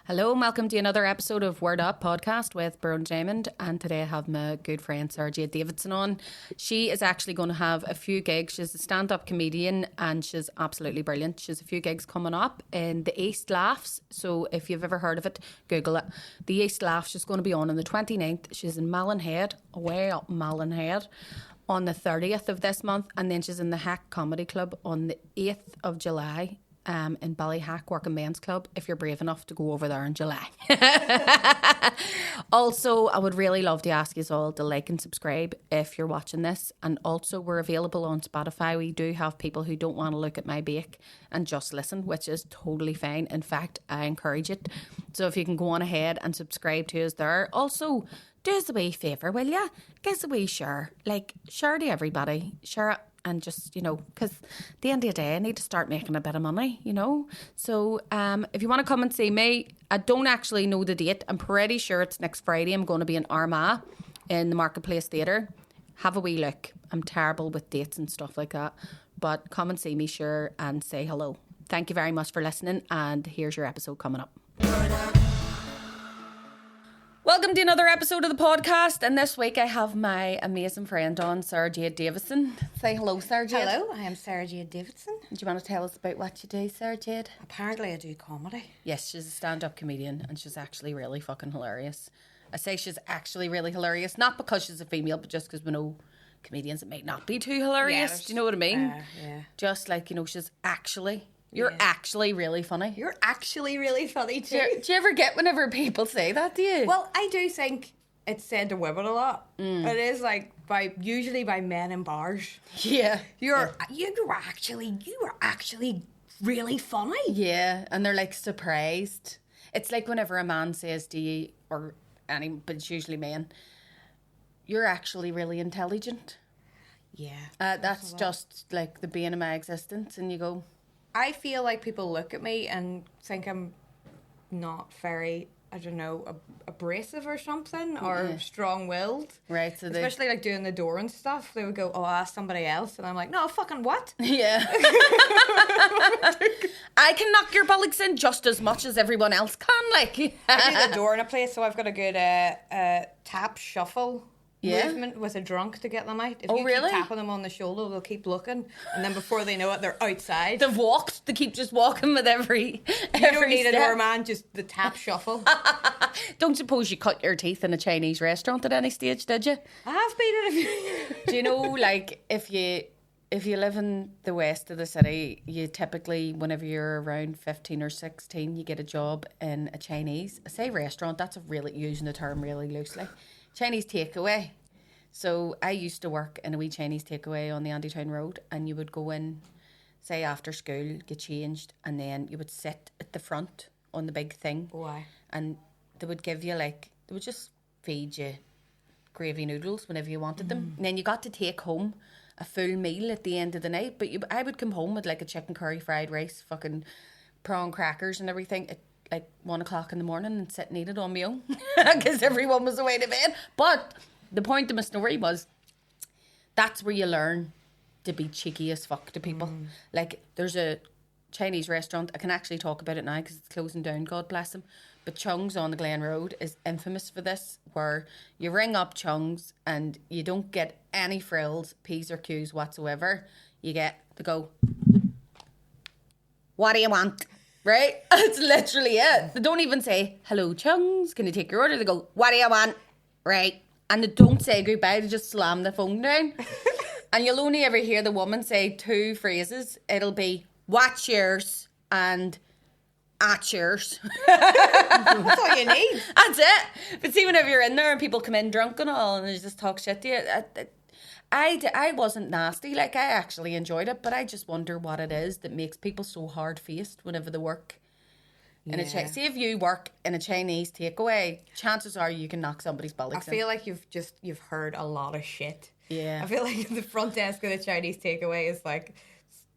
Hello and welcome to another episode of Word Up podcast with Bronagh, and today I have my good friend Sara Jade Davidson on. She is actually going to have a few gigs. She's a stand-up comedian and she's absolutely brilliant. She has a few gigs coming up in the East Laughs, so if you've ever heard of it, Google it. The East Laughs, she's going to be on the 29th. She's in Mallinhead, way up Mallinhead, on the 30th of this month, and then she's in the Hack Comedy Club on the 8th of July. In Ballyhack Working Men's Club, if you're brave enough to go over there in July. Also, I would really love to ask you all to like and subscribe if you're watching this. And also, we're available on Spotify. We do have people who don't want to look at my bake and just listen, which is totally fine. In fact, I encourage it. So if you can go on ahead and subscribe to us there. Also, do us a wee favour, will ya? Give us a wee share. Share to everybody. Share it. And just, because at the end of the day, I need to start making a bit of money, So if you want to come and see me, I don't actually know the date. I'm pretty sure it's next Friday. I'm going to be in Armagh in the Marketplace Theatre. Have a wee look. I'm terrible with dates and stuff like that. But come and see me, sure, and say hello. Thank you very much for listening. And here's your episode coming up. Welcome to another episode of the podcast, and this week I have my amazing friend on, Sara Jade Davidson. Say hello, Sara Jade. Hello, I am Sara Jade Davidson. Do you want to tell us about what you do, Sara Jade? Apparently I do comedy. Yes, she's a stand-up comedian, and she's actually really fucking hilarious. I say she's actually really hilarious, not because she's a female, but just because we know comedians that might not be too hilarious. Do you know what I mean? Yeah. Just like, she's actually... You're actually really funny. You're actually really funny too. Do you ever get whenever people say that to you? Well, I do think it's said to women a lot. It is usually by men in bars. Yeah. You were actually really funny. Yeah, and they're surprised. It's like whenever a man says to you, but it's usually men, you're actually really intelligent. Yeah. That's just like the bane of my existence, and you go... I feel like people look at me and think I'm not very, abrasive or something, or strong-willed. Right. So especially doing the door and stuff. They would go, "Oh, ask somebody else," and I'm like, "No, fucking what?" Yeah. I can knock your bollocks in just as much as everyone else can. I do the door in a place, so I've got a good tap shuffle. Movement with a drunk to get them out. If you really? keep tapping them on the shoulder, they'll keep looking, and then before they know it, they're outside. They've walked. They keep just walking with every You don't need a doorman, just the tap shuffle. Don't suppose you cut your teeth in a Chinese restaurant at any stage, did you? I have been in a few. Do you know, if you live in the west of the city, you typically, whenever you're around 15 or 16, you get a job in a Chinese, I say restaurant, that's using the term really loosely, Chinese takeaway. So I used to work in a wee Chinese takeaway on the Andytown Road, and you would go in, say after school, get changed, and then you would sit at the front on the big thing. Why? And they would give you they would just feed you gravy noodles whenever you wanted them. And then you got to take home a full meal at the end of the night. But I would come home with a chicken curry, fried rice, fucking prawn crackers and everything at 1 o'clock in the morning and sit and eat it on my own because everyone was away to bed. But the point of my story was that's where you learn to be cheeky as fuck to people. There's a Chinese restaurant, I can actually talk about it now because it's closing down, God bless them, but Chung's on the Glen Road is infamous for this, where you ring up Chung's and you don't get any frills, P's or Q's whatsoever. You get to go, "What do you want?" Right? That's literally it. They don't even say, "Hello, Chung's, can you take your order?" They go, "What do you want?" Right? And they don't say goodbye, they just slam the phone down. And you'll only ever hear the woman say two phrases. It'll be, "What's yours?" and "At yours." That's all you need. That's it. But see, whenever you're in there and people come in drunk and all and they just talk shit to you, I wasn't nasty. I actually enjoyed it, but I just wonder what it is that makes people so hard-faced whenever they work in a see if you work in a Chinese takeaway, chances are you can knock somebody's bollocks in. I feel like you've heard a lot of shit. Yeah. I feel like the front desk of the Chinese takeaway is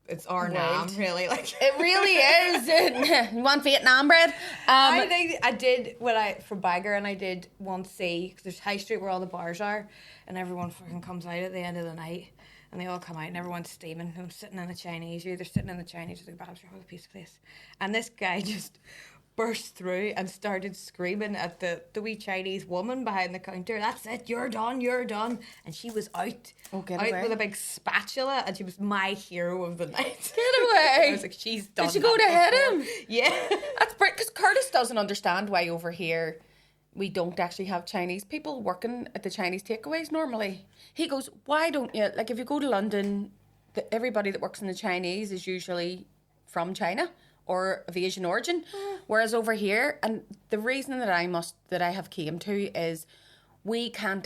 it's our Nam, really. It really is. You want Vietnam bread? I think I did from Bagger, and I did one see, because there's High Street where all the bars are, and everyone fucking comes out at the end of the night, and they all come out, and everyone's steaming. I'm sitting in the Chinese. You're either sitting in the Chinese or the Babs or a piece of place, and this guy just burst through and started screaming at the wee Chinese woman behind the counter. That's it, you're done. And she was out. Oh, get out away. with a big spatula, and she was my hero of the night. Get away. I was like, she's done. Did she go to hit him? Yeah. That's great, because Curtis doesn't understand why over here we don't actually have Chinese people working at the Chinese takeaways normally. He goes, why don't you, like if you go to London, everybody that works in the Chinese is usually from China or of Asian origin. Whereas over here, and the reason that I have came to is we have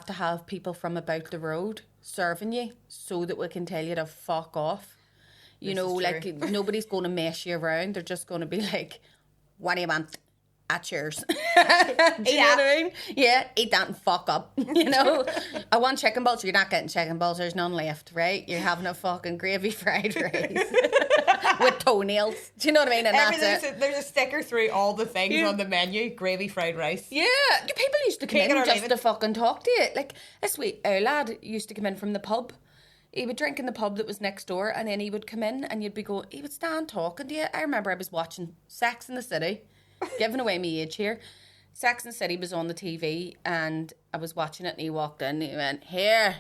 to have people from about the road serving you so that we can tell you to fuck off. You know, like nobody's going to mess you around. They're just going to be like, what do you want? At yours. Do you know what I mean? Yeah, eat that and fuck up. You know? I want chicken balls. You're not getting chicken balls. There's none left, right? You're having a fucking gravy fried rice with toenails. Do you know what I mean? And that's it. There's a sticker through all the things on the menu. Gravy fried rice. Yeah. People used to come in just to fucking talk to you. Like, this wee lad used to come in from the pub. He would drink in the pub that was next door, and then he would come in and he would stand talking to you. I remember I was watching Sex and the City. Giving away my age here. Sex and the City was on the TV and I was watching it and he walked in and he went, here,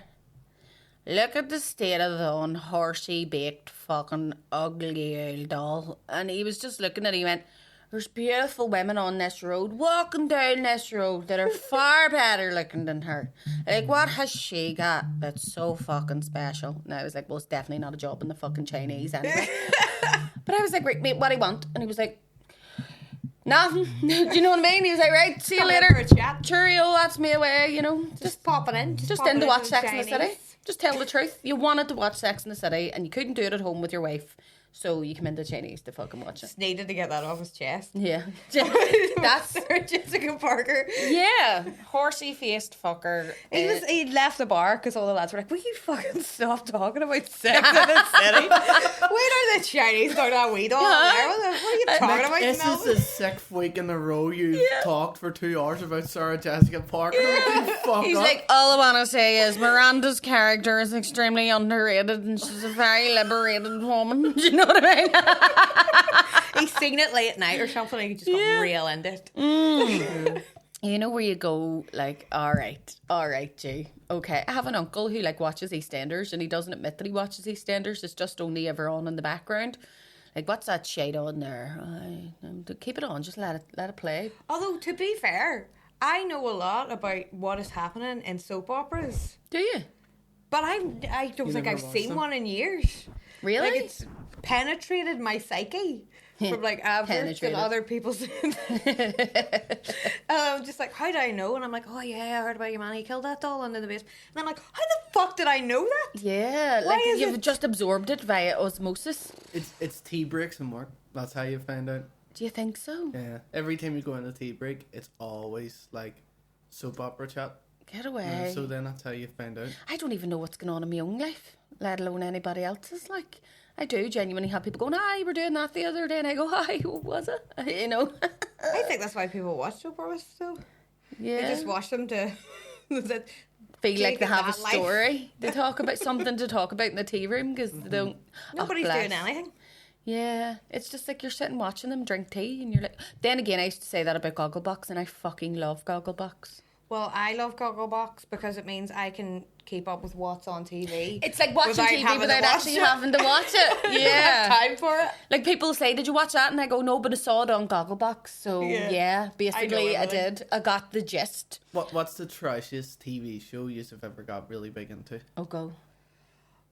look at the state of the unhorsey baked fucking ugly old doll. And he was just looking at it, he went, there's beautiful women on this road, walking down this road that are far better looking than her. Like, what has she got that's so fucking special? And I was like, well, it's definitely not a job in the fucking Chinese anyway. But I was like, right, mate, what do you want? And he was like, nothing. Do you know what I mean? He was like, right, see you later. For a chat. Cheerio, that's me away, you know. Just popping in. Just in to watch Sex in the City. Just tell the truth. You wanted to watch Sex in the City and you couldn't do it at home with your wife. So you come into Chinese to fucking watch it. Just needed to get that off his chest. Yeah. That's Jessica Parker. Yeah. Horsey faced fucker. He'd left the bar because all the lads were like, will you fucking stop talking about Sex in the City? Wait are the Chinese talking about weed all there? What are you talking about, This Melvin? is the 6th week in a row you've talked for 2 hours about Sarah Jessica Parker. He's like, all I want to say is Miranda's character is extremely underrated and she's a very liberated woman. Do you know what I mean? He's seen it late at night or something and he just got real into it. You know where you go, like, all right, G. Okay, I have an uncle who, like, watches EastEnders and he doesn't admit that he watches EastEnders. It's just only ever on in the background. Like, what's that shade on there? Keep it on, just let it play. Although, to be fair, I know a lot about what is happening in soap operas. Do you? But I don't think I've seen one in years. Really? Like, it's penetrated my psyche from, like, average and other people's. And I'm just like, how do I know? And I'm like, oh, yeah, I heard about your man. He killed that doll under the basement. And I'm like, how the fuck did I know that? Yeah, Why like, is you've it- just absorbed it via osmosis. It's tea breaks and work. That's how you find out. Do you think so? Yeah. Every time you go in a tea break, it's always like soap opera chat. Get away. So then that's how you find out. I don't even know what's going on in my own life, let alone anybody else's. Like, I do genuinely have people going, "Hi, we're doing that the other day," and I go, "Hi, what was it?" You know. I think that's why people watch soap operas, though. Yeah. They just watch them to feel like they have a that life. story. They talk about something to talk about in the tea room because they don't. Nobody's doing anything. Yeah, it's just like you're sitting watching them drink tea, and you're like. Then again, I used to say that about Gogglebox, and I fucking love Gogglebox. Well, I love Gogglebox because it means I can keep up with what's on TV. It's like watching without TV having to without watch actually it. having to watch it. I don't Yeah. have time for it. Like people say, did you watch that? And I go, no, but I saw it on Gogglebox. So yeah, basically I everything. did. I got the gist. What's the trashiest TV show you've ever got really big into? Oh, go.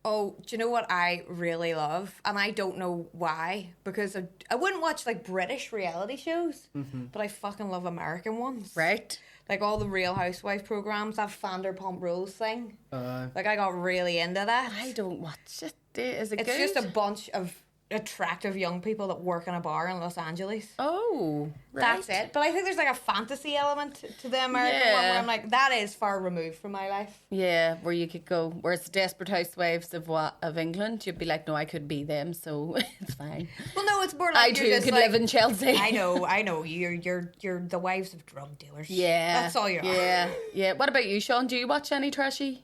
Oh, do you know what I really love? And I don't know why. Because I wouldn't watch like British reality shows. But I fucking love American ones. Right? Like all the Real Housewives programs, that Vanderpump Rules thing. Like I got really into that. I don't watch it. Is it It's good? just a bunch of attractive young people that work in a bar in Los Angeles. Oh, right. That's it. But I think there's like a fantasy element to the American one where I'm like, that is far removed from my life. Yeah, where you could go. Whereas the Desperate Housewives of England, you'd be like, no, I could be them, so it's fine. Well, no, it's more like I you're too just could like, live in Chelsea. I know. You're the wives of drug dealers. Yeah, that's all you are. Yeah. What about you, Sean? Do you watch any trashy?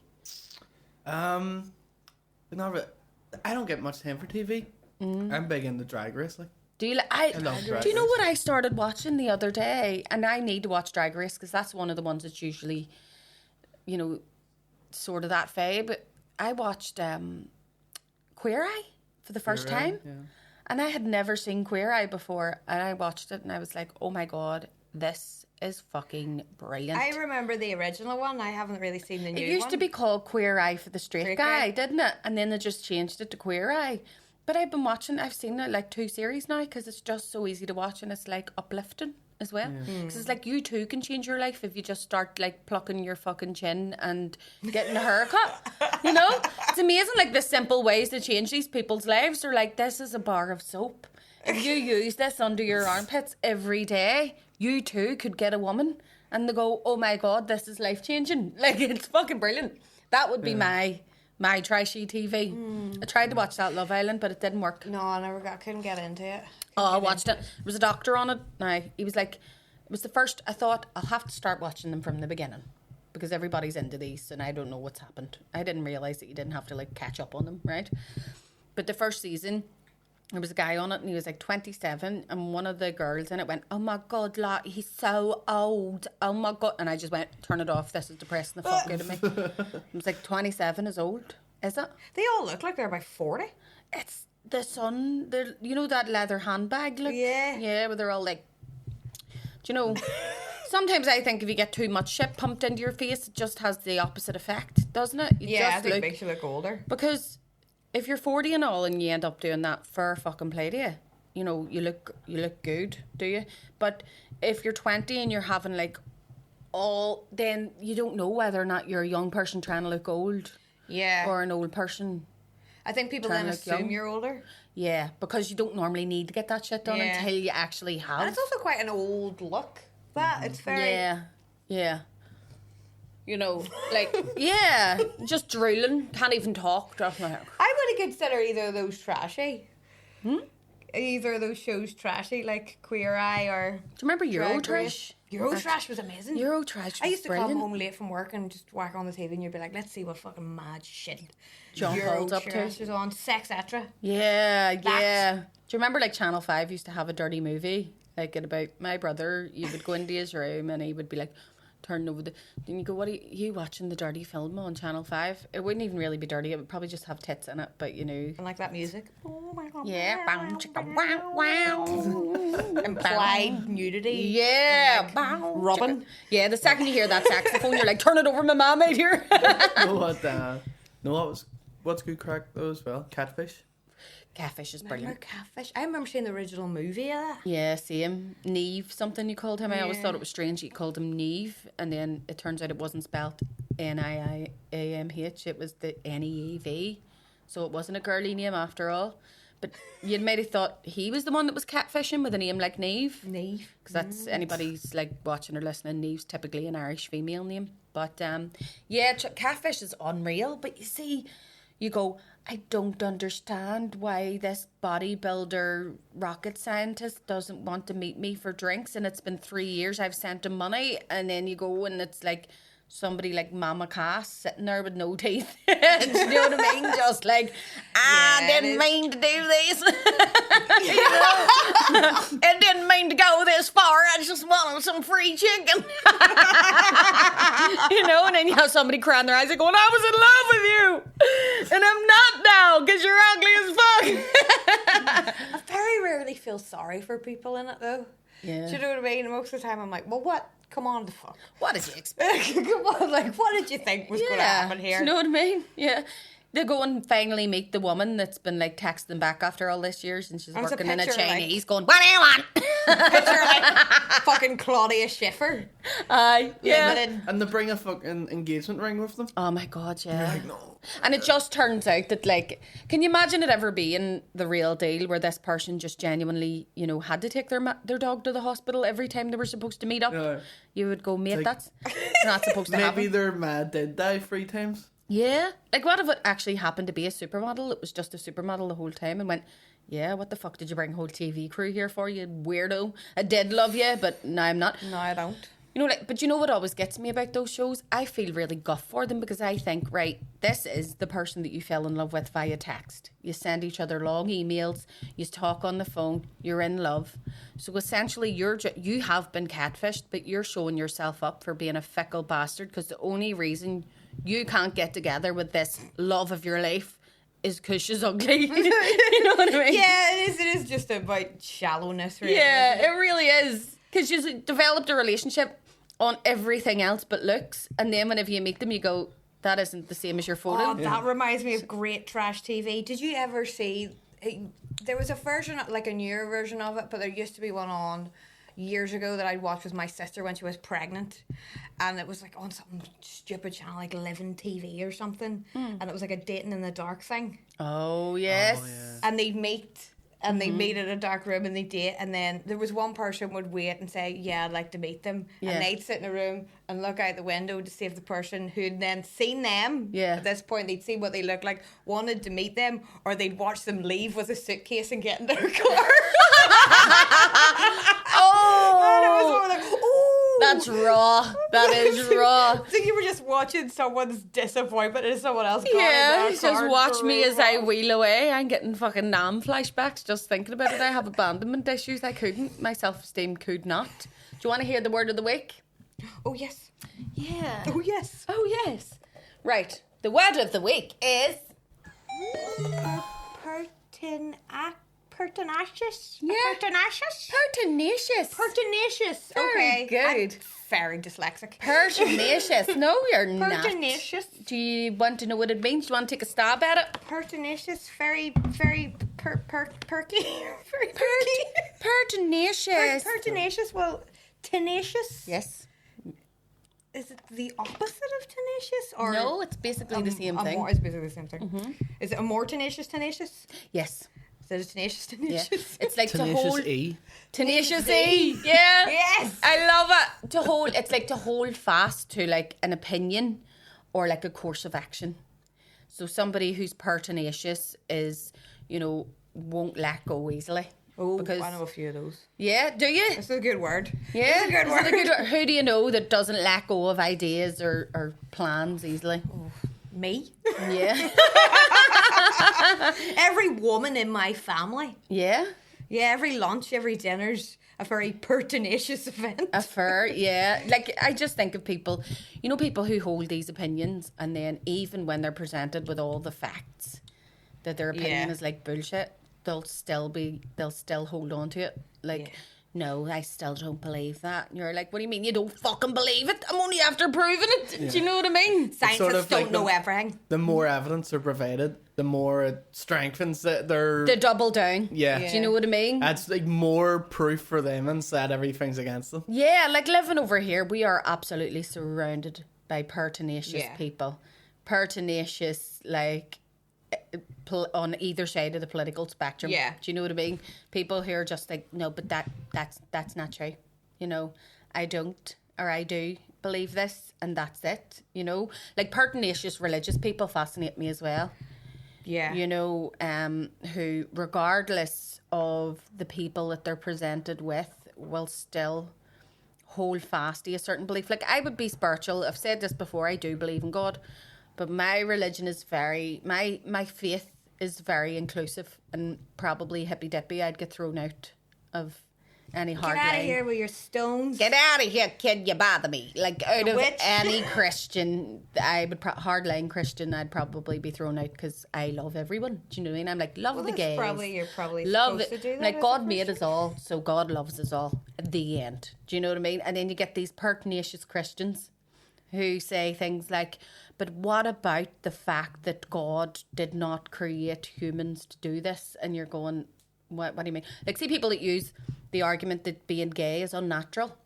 Not really. I don't get much time for TV. I'm big into Drag Race, like. Do you? I love Drag Do you know Race. what I started watching the other day? And I need to watch Drag Race because that's one of the ones that's usually, you know, sort of that fave. But I watched Queer Eye for the first time. Yeah. And I had never seen Queer Eye before. And I watched it and I was like, oh my God, this is fucking brilliant. I remember the original one. I haven't really seen the new one. It used to be called Queer Eye for the Straight Guy, didn't it? And then they just changed it to Queer Eye. But I've seen it like 2 series now because it's just so easy to watch and it's like uplifting as well. Because it's like you too can change your life if you just start like plucking your fucking chin and getting a haircut. You know? It's amazing like the simple ways to change these people's lives. They're like, this is a bar of soap. If you use this under your armpits every day, you too could get a woman. And they go, oh my God, this is life changing. Like it's fucking brilliant. That would be my trashy TV. I tried to watch that Love Island, but it didn't work. No, I couldn't get into it. I watched it. There was a doctor on it. Now, he was like, it was the first, I thought, I'll have to start watching them from the beginning because everybody's into these and I don't know what's happened. I didn't realise that you didn't have to like catch up on them, right? But the first season, there was a guy on it and he was like 27 and one of the girls in it went, oh my God, he's so old. Oh my God. And I just went, turn it off. This is depressing the fuck out of me. I was like, 27 is old. Is it? They all look like they're about 40. It's the son, you know that leather handbag look? Yeah. Yeah, where they're all like, do you know, sometimes I think if you get too much shit pumped into your face, it just has the opposite effect, doesn't it? I think it makes you look older. Because if you're 40 and all and you end up doing that fair fucking play to you, you know, you look good, do you? But if you're 20 and you're having like then you don't know whether or not you're a young person trying to look old. Yeah. Or an old person. I think people then assume you're older. Yeah, because you don't normally need to get that shit done until you actually have. And it's also quite an old look. It's very... Yeah. You know, like, just drooling, can't even talk. I would consider either of those trashy. Either of those shows trashy, like Queer Eye or... Do you remember Eurotrash? Eurotrash was amazing. Eurotrash was I used to brilliant. come home late from work and just whack on the TV and you'd be like, let's see what fucking mad shit John Paul's up to. Eurotrash is on. Sex-etra. Yeah. Do you remember like Channel 5 used to have a dirty movie? Like at about my brother, you would go into his room and he would be like, turn over then you go, what are you watching the dirty film on Channel 5? It wouldn't even really be dirty, it would probably just have tits in it, but you know. And like that music. Oh my God. Yeah. Wow. Implied nudity. Yeah. Like rubbing. Yeah, the second you hear that saxophone, you're like, turn it over, my mum out here. What's good crack though as well? Catfish. Catfish is brilliant. Catfish. I remember seeing the original movie of that. Yeah, same. Neve, something you called him. I always thought it was strange you called him Neve, and then it turns out it wasn't spelled Niiamh. It was the Neev. So it wasn't a girly name after all. But you might have thought he was the one that was catfishing with a name like Neve. Neve. Because that's anybody's like watching or listening. Neve's typically an Irish female name. But Catfish is unreal. But you see, you go, I don't understand why this bodybuilder rocket scientist doesn't want to meet me for drinks, and it's been 3 years I've sent him money, and then you go and it's like somebody like Mama Cass sitting there with no teeth. Do you know what I mean? Just like, I didn't mean to do this. You know? I didn't mean to go this far. I just wanted some free chicken. You know, and then you have somebody crying their eyes like going, I was in love with you. And I'm not now because you're ugly as fuck. I very rarely feel sorry for people in it though. Yeah. Do you know what I mean? Most of the time I'm like, well, what? Come on, the fuck. What did you expect? Come on, like, what did you think was going to happen here? Do you know what I mean? Yeah. They go and finally meet the woman that's been like texting back after all this years, and she's working in a Chinese, like, going, "What do you want?" Picture like fucking Claudia Schiffer. Yeah. And they bring a fucking engagement ring with them. Oh my God, yeah. Like, no. And it just turns out that, like, can you imagine it ever being the real deal where this person just genuinely, you know, had to take their dog to the hospital every time they were supposed to meet up? Yeah. You would go, mate, like, that's not supposed to happen. Maybe their mad did die 3 times. Yeah. Like, what if it actually happened to be a supermodel? It was just a supermodel the whole time and went, yeah, what the fuck did you bring whole TV crew here for, you weirdo? I did love you, but now I'm not. No, I don't. You know, like, but you know what always gets me about those shows? I feel really guff for them because I think, right, this is the person that you fell in love with via text. You send each other long emails, you talk on the phone, you're in love. So essentially, you have been catfished, but you're showing yourself up for being a fickle bastard because the only reason you can't get together with this love of your life is because she's ugly. You know what I mean? Yeah, it is just about shallowness, really. Yeah, it really is. Because she's developed a relationship on everything else but looks. And then whenever you meet them, you go, that isn't the same as your photo. Oh, that reminds me of great trash TV. Did you ever see... There was a version, like a newer version of it, but there used to be one on years ago that I'd watch with my sister when she was pregnant. And it was like on some stupid channel, like Living TV or something. And it was like a dating in the dark thing. Oh, yes. Oh, yeah. And they'd meet... And they meet in a dark room and they date, and then there was one person would wait and say, yeah, I'd like to meet them. Yeah. And they'd sit in a room and look out the window to see if the person who'd then seen them, at this point, they'd see what they looked like, wanted to meet them, or they'd watch them leave with a suitcase and get in their car. And it was all like, ooh. That's raw. That is raw. So you were just watching someone's disappointment and someone else got Yeah, in just their car watch me as I off. wheel away. I'm getting fucking Nam flashbacks just thinking about it. I have abandonment issues. I couldn't. My self-esteem could not. Do you want to hear the word of the week? Oh, yes. Yeah. Oh, yes. Oh, yes. Right. The word of the week is... Pertinacious? Yeah. Pertinacious? Pertinacious. Pertinacious. Very Okay. good. I'm very dyslexic. Pertinacious. No, you're not. Pertinacious. Do you want to know what it means? Do you want to take a stab at it? Pertinacious. Very perky. Very perky. Pertinacious. Pertinacious. Well, tenacious. Yes. Is it the opposite of tenacious? Or No, it's basically the same thing. It's basically the same thing. Is it a more tenacious? Yes. Is it a tenacious? Yeah. It's like Tenacious to hold... E. Tenacious E. Yeah. Yes. I love it. To hold... It's like to hold fast to like an opinion or like a course of action. So somebody who's pertinacious is, you know, won't let go easily. Oh, because, I know a few of those. Yeah, do you? It's a good word. Yeah, it's a good is word. it a good word? Who do you know that doesn't let go of ideas or plans easily? Oh, me? Yeah. Every woman in my family. Yeah. Yeah, every lunch, every dinner's a very pertinacious event. A fur, yeah. Like, I just think of people, you know, people who hold these opinions and then even when they're presented with all the facts that their opinion is like bullshit, they'll still hold on to it. Like, no, I still don't believe that. And you're like, what do you mean you don't fucking believe it? I'm only after proving it. Do you know what I mean? Scientists sort of don't like know everything. The more evidence are provided, the more it strengthens their... The double down. Yeah. Do you know what I mean? That's like more proof for them instead everything's against them. Yeah, like living over here, we are absolutely surrounded by pertinacious people. Pertinacious, like... on either side of the political spectrum. Yeah. Do you know what I mean? People who are just like, no, but that's not true. You know, I don't, or I do believe this and that's it. You know, like pertinacious religious people fascinate me as well. Yeah. You know, who regardless of the people that they're presented with will still hold fast to a certain belief. Like I would be spiritual. I've said this before, I do believe in God. But my religion is my faith is very inclusive and probably hippy-dippy. I'd get thrown out of any hard Get out line. of here with your stones. Get out of here, kid, you bother me. Like, out of Witch. any Christian, I would, hardline Christian, I'd probably be thrown out because I love everyone. Do you know what I mean? I'm like, love the gays. You're probably Love supposed it. to do that. Like, as God a made Christian. us all, so God loves us all. At the end. Do you know what I mean? And then you get these pertinacious Christians who say things like, but what about the fact that God did not create humans to do this? And you're going, what do you mean? Like, see people that use the argument that being gay is unnatural.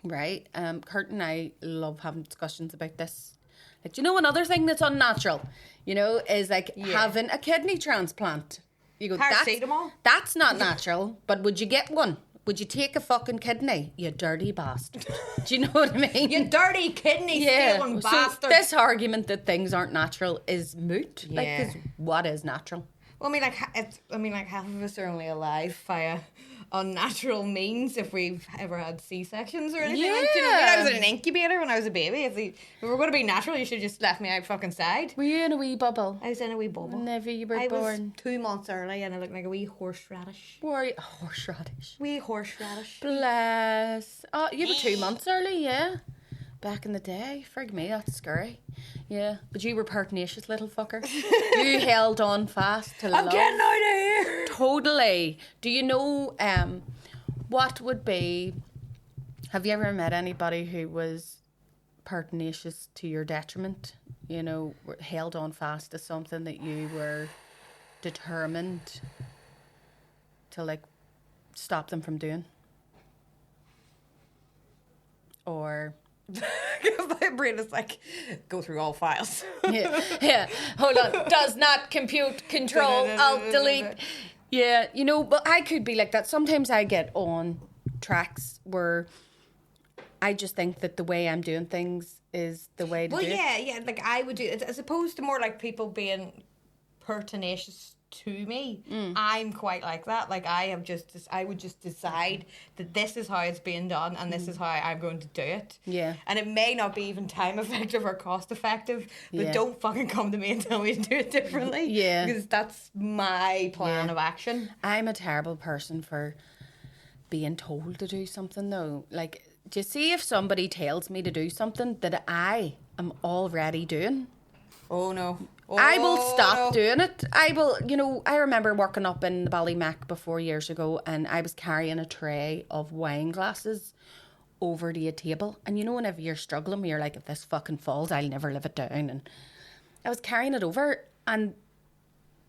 Right? Kurt and I love having discussions about this. Like, do you know another thing that's unnatural? You know, is like having a kidney transplant. You go, Paracetamol? that's not natural, but would you get one? Would you take a fucking kidney? You dirty bastard. Do you know what I mean? You dirty kidney stealing So bastard. this argument that things aren't natural is moot. Like, Yeah. 'cause what is natural? Well, I mean, like half of us are only alive via unnatural means if we've ever had C-sections or anything. Yeah. You know, when I was in an incubator when I was a baby, if we were going to be natural, you should have just left me out fucking side. Were you in a wee bubble? I was in a wee bubble. Whenever you were I born. was 2 months early and I looked like a wee horseradish. Were you? Horseradish. Wee horseradish. Bless. Oh, you were 2 months early, yeah. Back in the day. Frig me, that's scary. Yeah. But you were pertinacious, little fucker. You held on fast to love. I'm getting out of here! Totally. Do you know what would be... Have you ever met anybody who was pertinacious to your detriment? You know, held on fast to something that you were determined to, like, stop them from doing? Or... My brain is like, go through all files. yeah. Hold on. Does not compute. Control. Alt. Delete. Yeah. You know, but I could be like that. Sometimes I get on tracks where I just think that the way I'm doing things is the way to do it. Well, yeah. Like I would do it as opposed to more like people being pertinacious to me. I'm quite like that. Like I would just decide that this is how it's being done and this is how I'm going to do it. Yeah. And it may not be even time effective or cost effective, but Yeah. don't fucking come to me and tell me to do it differently. Yeah. Because that's my plan of action. I'm a terrible person for being told to do something though. Like, do you see if somebody tells me to do something that I am already doing? Oh no. I will stop doing it. I will, you know, I remember working up in the Ballymac before years ago and I was carrying a tray of wine glasses over to a table. And you know, whenever you're struggling, where you're like, if this fucking falls, I'll never live it down. And I was carrying it over and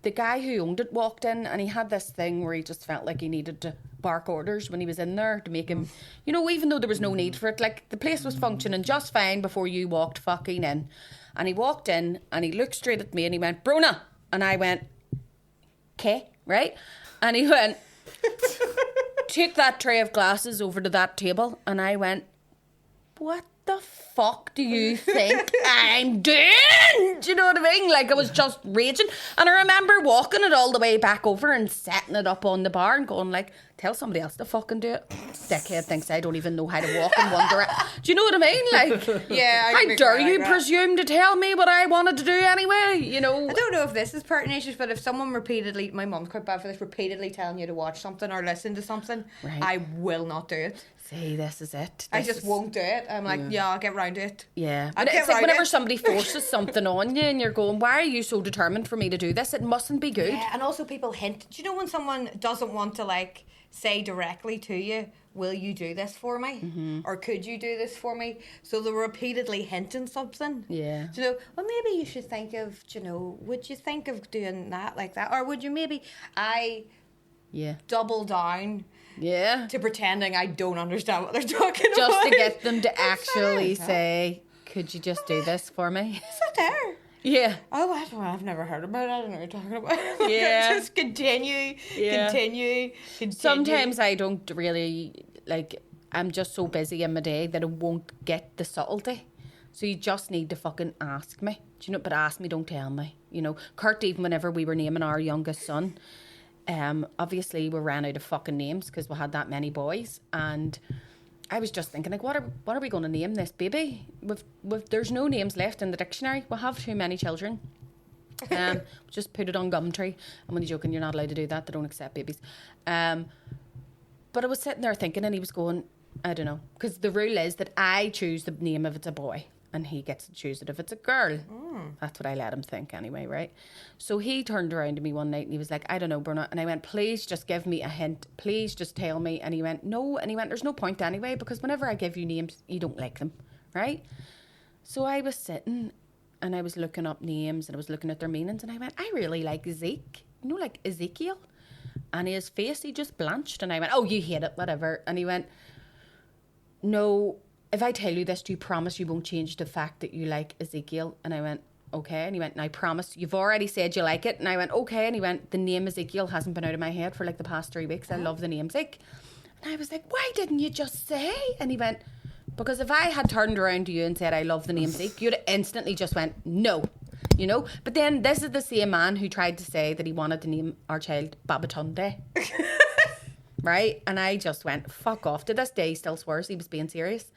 the guy who owned it walked in and he had this thing where he just felt like he needed to bark orders when he was in there to make him, you know, even though there was no need for it. Like, the place was functioning just fine before you walked fucking in. And he walked in and he looked straight at me and he went, Bronagh. And I went, okay, right? And he went, take that tray of glasses over to that table. And I went, what the fuck do you think I'm doing? Do you know what I mean? Like, I was just raging. And I remember walking it all the way back over and setting it up on the bar and going like, tell somebody else to fucking do it. Dickhead thinks I don't even know how to walk in one direction. Do you know what I mean? Like, yeah, how dare you presume to tell me what I wanted to do anyway? You know, I don't know if this is pertinacious, but if someone repeatedly, my mum's quite bad for this, repeatedly telling you to watch something or listen to something, right. I will not do it. See, this is it. I just won't do it. I'm like, yeah, I'll get round to it. Yeah. I'll But get it's like round whenever it. somebody forces something on you and you're going, why are you so determined for me to do this? It mustn't be good. Yeah, and also people hint. Do you know when someone doesn't want to like say directly to you, will you do this for me? Mm-hmm. Or could you do this for me? So they're repeatedly hinting something. Yeah. Do you know, well, maybe you should think of, do you know, would you think of doing that like that? Or would you maybe, double down Yeah. to pretending I don't understand what they're talking about. Just to get them to actually say, could you just do this for me? Is that there? Yeah. Oh, I've never heard about it. I don't know what you're talking about. Yeah. Just continue. Sometimes I don't really, like, I'm just so busy in my day that I won't get the subtlety. So you just need to fucking ask me. Do you know? But ask me, don't tell me. You know, Kurt, even whenever we were naming our youngest son, obviously we ran out of fucking names because we had that many boys, and I was just thinking, like, what are we going to name this baby? There's no names left in the dictionary. We have too many children. Just put it on Gumtree. I'm only joking. You're not allowed to do that. They don't accept babies. But I was sitting there thinking, and he was going, I don't know, because the rule is that I choose the name if it's a boy, and he gets to choose it if it's a girl. That's what I let him think anyway, right? So he turned around to me one night and he was like, I don't know, Bernard. And I went, please just give me a hint. Please just tell me. And he went, no. And he went, there's no point anyway, because whenever I give you names, you don't like them, right? So I was sitting and I was looking up names and I was looking at their meanings, and I went, I really like Zeke. You know, like Ezekiel. And his face, he just blanched. And I went, oh, you hate it, whatever. And he went, no, if I tell you this, do you promise you won't change the fact that you like Ezekiel? And I went, okay. And he went, and I promise, you've already said you like it. And I went, okay. And he went, the name Ezekiel hasn't been out of my head for like the past 3 weeks. I love the name Zeke. And I was like, why didn't you just say? And he went, because if I had turned around to you and said I love the name Zeke, you'd instantly just went, no. You know? But then this is the same man who tried to say that he wanted to name our child Babatunde. right? And I just went, fuck off. To this day, he still swears he was being serious.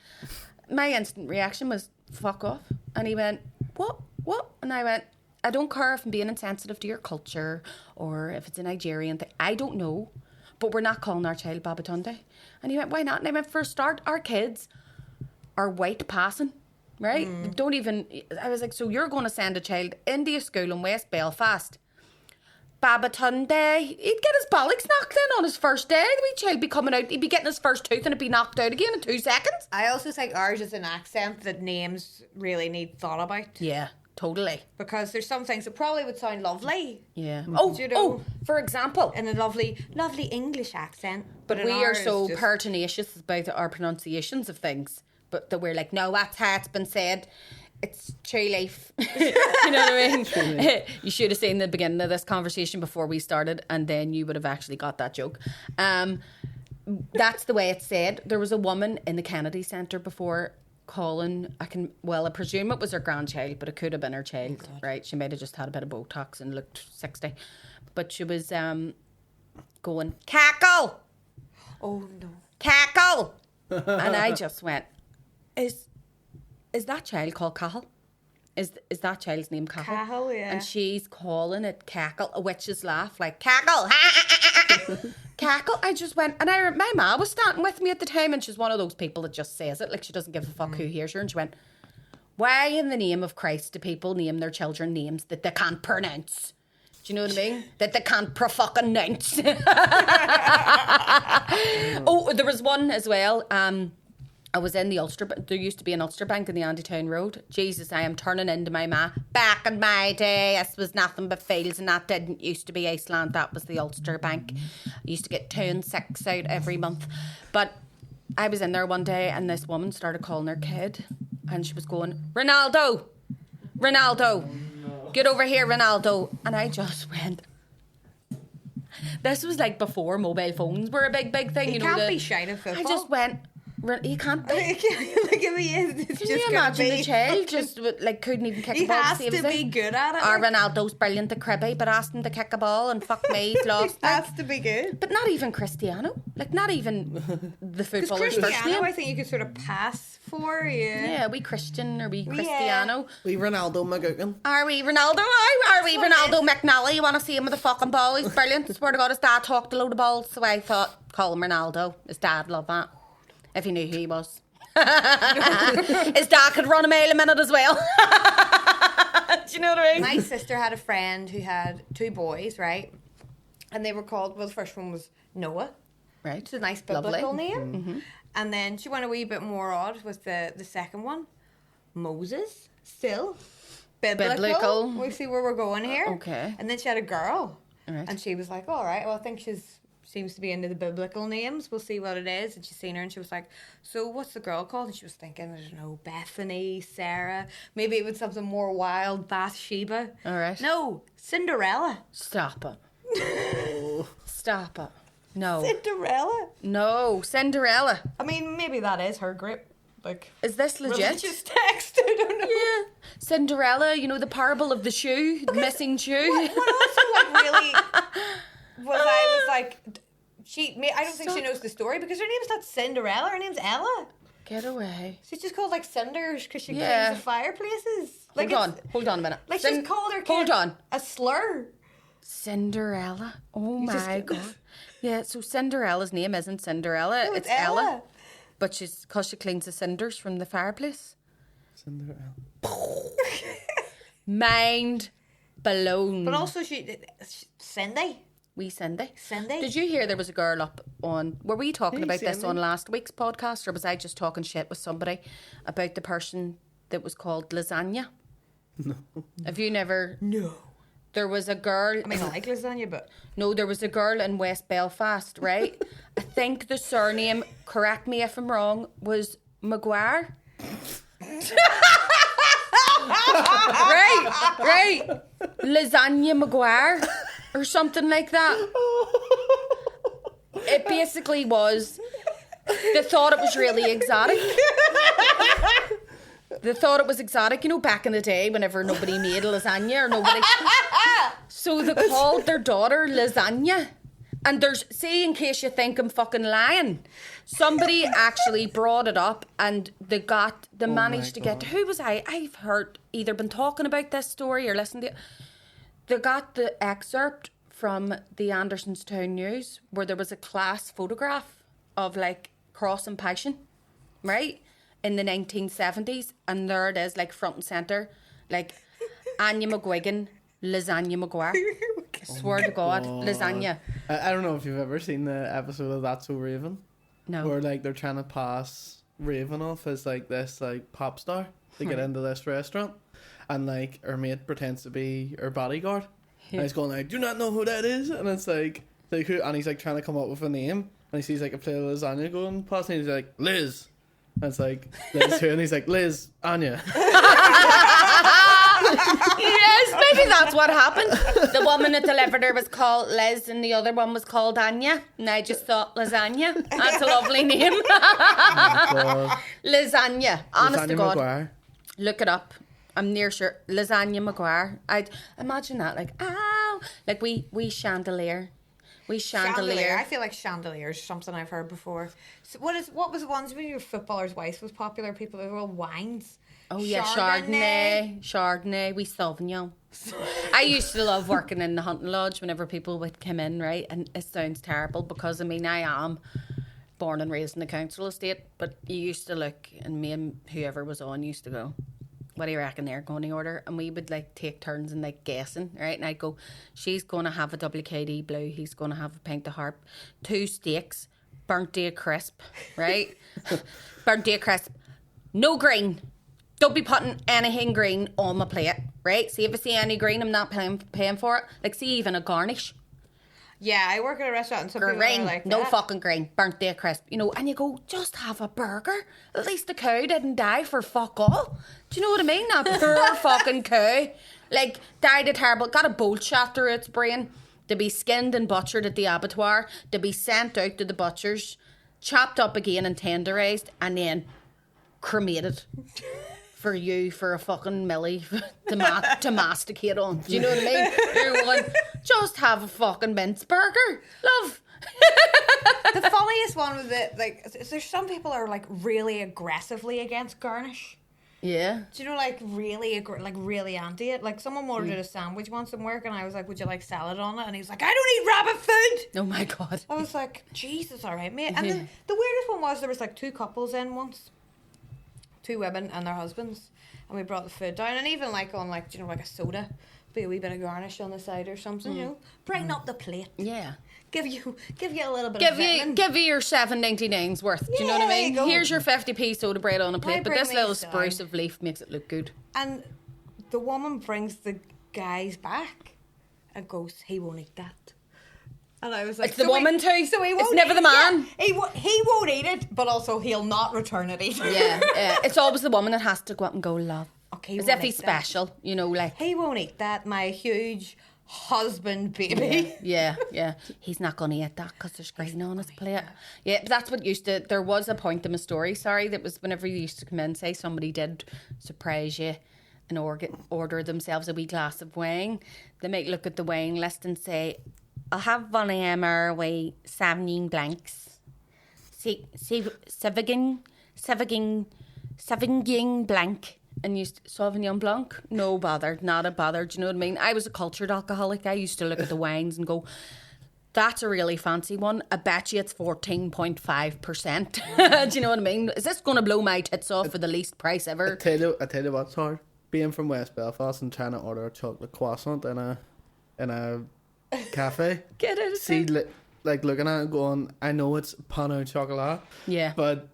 My instant reaction was, fuck off. And he went, what? And I went, I don't care if I'm being insensitive to your culture or if it's a Nigerian thing. I don't know. But we're not calling our child Babatunde. And he went, why not? And I went, for a start, our kids are white passing, right? Don't even, I was like, so you're going to send a child into a school in West Belfast, Babatunde, he'd get his bollocks knocked in on his first day. The wee child be coming out, he'd be getting his first tooth and it'd be knocked out again in 2 seconds. I also think ours is an accent that names really need thought about. Yeah. Totally. Because there's some things that probably would sound lovely. Yeah. For example. In a lovely English accent. But we are so pertinacious about our pronunciations of things. But that we're like, no, that's how it's been said. It's true life. You know what I mean? You should have seen the beginning of this conversation before we started, and then you would have actually got that joke. That's the way it's said. There was a woman in the Kennedy Centre before calling, I presume it was her grandchild, but it could have been her child, right? She might have just had a bit of Botox and looked 60. But she was going, cackle! Oh, no. Cackle! And I just went, is that child called Cahill? Is that child's name Cahill? Cahill, yeah. And she's calling it cackle, a witch's laugh, like cackle. Cackle. I just went, and my ma was standing with me at the time, and she's one of those people that just says it, like she doesn't give a fuck who hears her. And she went, why in the name of Christ do people name their children names that they can't pronounce? Do you know what I mean? That they can't pro-fucking-nounce. Oh, there was one as well. I was in the Ulster. There used to be an Ulster Bank in the Andytown Road. Jesus, I am turning into my ma. Back in my day, this was nothing but fields, and that didn't used to be Iceland. That was the Ulster Bank. I used to get 2 and 6 out every month. But I was in there one day, and this woman started calling her kid, and she was going, Ronaldo, get over here, Ronaldo. And I just went. This was like before mobile phones were a big thing. You can't be shy of football. I just went. He can't be. Like if he is, it's Can just you imagine the child just like couldn't even kick a ball? He has to be good at it. Our Ronaldo's brilliant at cribby, but asked him to kick a ball and fuck me, he's lost. He has to be good. But not even Cristiano. Like not even the footballer's first name. Cristiano, I think you could sort of pass for, Yeah, we Christian or we Cristiano. We Ronaldo McGugan. Are we Ronaldo? Are we Ronaldo McNally? You want to see him with a fucking ball? He's brilliant. Swear to God, his dad talked a load of balls, so I thought, call him Ronaldo. His dad loved that. If he knew who he was. His dad could run a mile a minute as well. Do you know what I mean? My sister had a friend who had 2 boys, right? And they were called, well, the first one was Noah. Right. It's a nice biblical name. Mm-hmm. And then she went a wee bit more odd with the second one. Moses. Still. Biblical. We see where we're going here. Okay. And then she had a girl. Right. And she was like, all right, well, I think seems to be into the biblical names. We'll see what it is. And she's seen her and she was like, so what's the girl called? And she was thinking, I don't know, Bethany, Sara. Maybe it was something more wild, Bathsheba. All right. No, Cinderella. Stop it. Stop it. No. Cinderella? No, Cinderella. I mean, maybe that is her grip. Like, is this legit? Religious text, I don't know. Yeah. Cinderella, you know, the parable of the shoe, the missing shoe. What also like really... I was like, I don't think she knows the story because her name's not Cinderella, her name's Ella. Get away. She's just called like Cinders because she cleans the fireplaces. Like hold on a minute. Like she's called her kid a slur. Cinderella. Oh my God. Yeah, so Cinderella's name isn't Cinderella, no, it's Ella. But because she cleans the cinders from the fireplace. Cinderella. Mind blown. But also Cindy. Wee Cindy. Cindy. Did you hear there was a girl up on... Were we talking about this on last week's podcast, or was I just talking shit with somebody about the person that was called Lasagna? No. Have you never... No. There was a girl... I mean, I like lasagna, but... No, there was a girl in West Belfast, right? I think the surname, correct me if I'm wrong, was Maguire. Right. Lasagna Maguire. Or something like that. It basically was. They thought it was really exotic. They thought it was exotic, you know, back in the day whenever nobody made lasagna or nobody. So they called their daughter Lasagna And see, in case you think I'm fucking lying, somebody actually brought it up and they managed to get, who was I've heard, either been talking about this story or listened to it. They got the excerpt from the Andersonstown News where there was a class photograph of like Cross and Passion, right? In the 1970s. And there it is, like front and centre, like Anya McGuigan, Lasagna McGuire. I swear to God, lasagna. I don't know if you've ever seen the episode of That's So Raven. No. Where like they're trying to pass Raven off as like this like pop star to get into this restaurant, and like her mate pretends to be her bodyguard, and he's going like, "Do you not know who that is?" And it's like who? And he's like trying to come up with a name, and he sees like a plate of lasagna going past, and he's like, "Liz." And it's like, Liz who? And he's like, "Liz, Anya." Yes, maybe that's what happened. The woman that delivered her was called Liz and the other one was called Anya. And I just thought, Lasagna. That's a lovely name. Oh Lasagna. Honest Lasagna to God. McGuire. Look it up. I'm near sure. Lasagna McGuire. I'd imagine that. Like, ow. Like we chandelier. We chandelier. I feel like chandelier is something I've heard before. So what was the ones when your footballer's wife was popular? People, they were all wines. Oh yeah, Chardonnay, we Sauvignon. I used to love working in the hunting lodge whenever people would come in, right? And it sounds terrible because I mean I am born and raised in the council estate, but you used to look, and me and whoever was on used to go, what do you reckon they're going to order? And we would like take turns and like guessing, right? And I'd go, she's going to have a WKD blue, he's going to have a pint of harp, 2 steaks, burnt day crisp, right? Burnt day crisp, no green. Don't be putting anything green on my plate, right? See, if I see any green, I'm not paying for it. Like, see, even a garnish. Yeah, I work at a restaurant and some people are like no that. fucking green, burnt day crisp, you know. And you go, just have a burger. At least the cow didn't die for fuck all. Do you know what I mean? That poor fucking cow, like, died a terrible, got a bolt shot through its brain, to be skinned and butchered at the abattoir, to be sent out to the butchers, chopped up again and tenderised, and then cremated. For you, for a fucking millie to masticate on. Do you know what I mean? You're going, just have a fucking mince burger. Love. The funniest one was that, like, there's some people are, like, really aggressively against garnish. Yeah. Do you know, like, really anti it? Like, someone ordered a sandwich once in work, and I was like, would you like salad on it? And he was like, I don't eat rabbit food! Oh, my God. I was like, Jesus, all right, mate. And then the weirdest one was there was, like, 2 couples in once. 2 women and their husbands, and we brought the food down, and even like on like, you know, like a soda, be a wee bit of garnish on the side or something, you know, brighten up the plate. Yeah, give you a little bit of vitamin. Give you your $7.99's worth. Do you know what I mean? Here's your 50p soda bread on a plate, but this little spruce of leaf makes it look good. And the woman brings the guys back and goes, he won't eat that. And I was like, it's the woman too. So he won't. It's never the man. Yeah, he won't eat it, but also he'll not return it either. Yeah. It's always the woman that has to go up and go, love. Okay, as if he's special, you know, like. He won't eat that, my huge husband baby. Yeah. He's not going to eat that because there's green on his plate. Yeah, but that's what there was a point in my story, that was whenever you used to come in, say somebody did surprise you and order themselves a wee glass of wine. They might look at the wine list and say, I'll have one of them our way Sauvignon Blancs. Sauvignon Blanc. And used Sauvignon Blanc. No bother, not a bother. Do you know what I mean? I was a cultured alcoholic. I used to look at the wines and go, that's a really fancy one. I bet you it's 14.5%. Do you know what I mean? Is this going to blow my tits off for the least price ever? I tell you what's hard. Being from West Belfast and trying to order a chocolate croissant in a cafe. Get it? See, like looking at it going, I know it's pain au chocolat. Yeah. But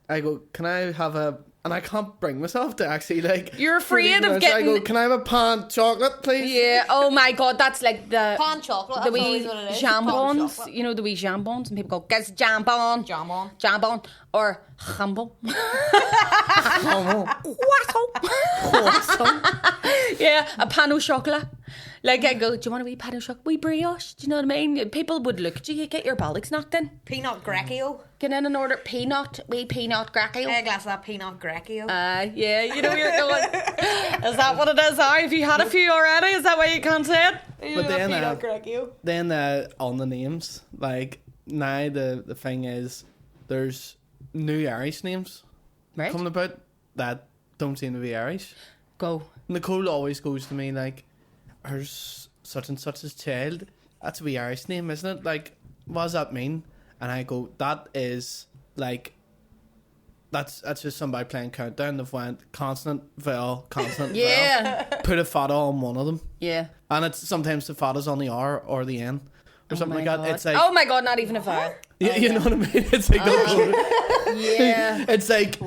I go, can I have a... And I can't bring myself to actually like... You're afraid of getting... I go, can I have a pan chocolate, please? Yeah. Oh my God, that's like the... Pan chocolate, the wee jambons. You know, the wee jambons. And people go, get jambon. Jambon. Or jambon. Yeah, a pan au chocolat. Like I go, do you want a wee pan au chocolat? Wee brioche? Do you know what I mean? People would look at you get your bollocks knocked in. Peanut gracchio. Get in and order wee peanut gracchio. A glass of that peanut gracchio. Yeah, you know you're going. Is that what it is? Have you had a few already? Is that why you can't say it? But then on the names, like now the thing is there's new Irish names coming about that don't seem to be Irish. Go. Nicole always goes to me like, "There's such and such's child. That's a wee Irish name, isn't it? Like, what does that mean?" And I go, "That is like, that's just somebody playing countdown. They've went consonant, vowel, consonant, vowel. Put a fada on one of them. Yeah. And it's sometimes the fada's on the R or the N or something like that. It's like, oh my God, not even a vowel. Yeah, you know what I mean? It's like, yeah. It's like,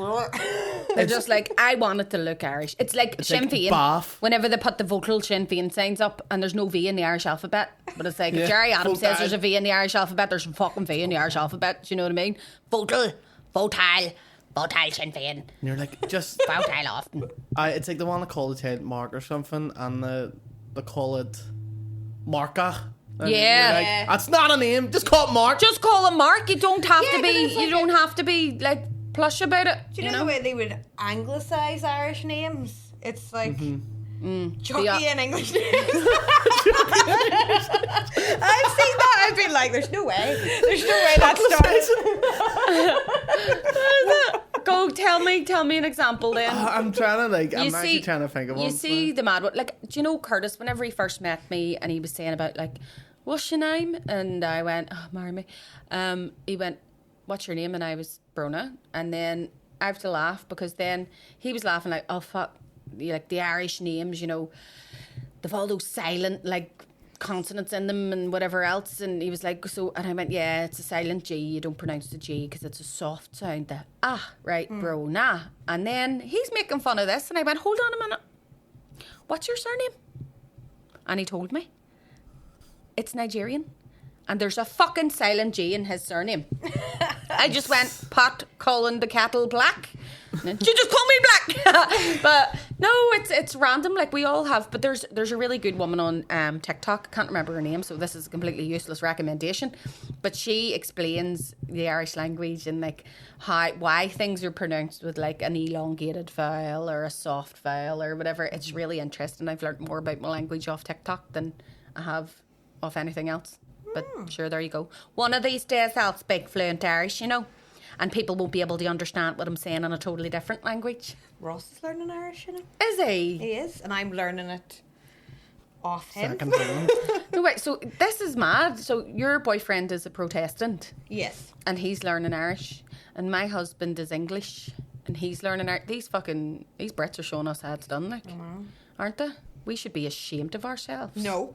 they're just like, I want it to look Irish. It's like Sinn Féin. Bath. Whenever they put the vocal Sinn Féin signs up and there's no V in the Irish alphabet. But it's like, if Jerry Adams says there's a V in the Irish alphabet, there's a fucking V in the Irish alphabet. Do you know what I mean? Vocal Sinn Féin. And you're like, just vocal often. It's like they want to call the child Mark or something, and they call it Marka. And like, that's not a name. Just call it Mark. Just call him Mark. You don't have to be. Like you don't have to be like plush about it. Do you know the way they would anglicise Irish names? It's like Chucky in English names. I've seen that. I've been like, there's no way that starts. Go tell me an example then. I'm trying to actually trying to think of one. You see the mad one, like, do you know Curtis? Whenever he first met me, and he was saying about like, what's your name? And I went, oh, marry me. He went, what's your name? And I was Bronagh. And then I have to laugh because then he was laughing like, oh fuck, like the Irish names, you know, they've all those silent like consonants in them and whatever else. And he was like, so, and I went, yeah, it's a silent G. You don't pronounce the G because it's a soft sound. The right, Bronagh. And then he's making fun of this, and I went, hold on a minute. What's your surname? And he told me. It's Nigerian. And there's a fucking silent G in his surname. I just went, pot calling the kettle black. You just call me black. But no, it's random. Like we all have. But there's a really good woman on TikTok. I can't remember her name, so this is a completely useless recommendation. But she explains the Irish language and like why things are pronounced with like an elongated vowel or a soft vowel or whatever. It's really interesting. I've learned more about my language off TikTok than I have off anything else. But sure, there you go. One of these days I'll speak fluent Irish, you know. And people won't be able to understand what I'm saying in a totally different language. Ross is learning Irish, you know. Is he? He is, and I'm learning it off him. No, wait, so this is mad. So your boyfriend is a Protestant. Yes. And he's learning Irish. And my husband is English. And he's learning Irish. These Brits are showing us how it's done, like. Aren't they? We should be ashamed of ourselves. No.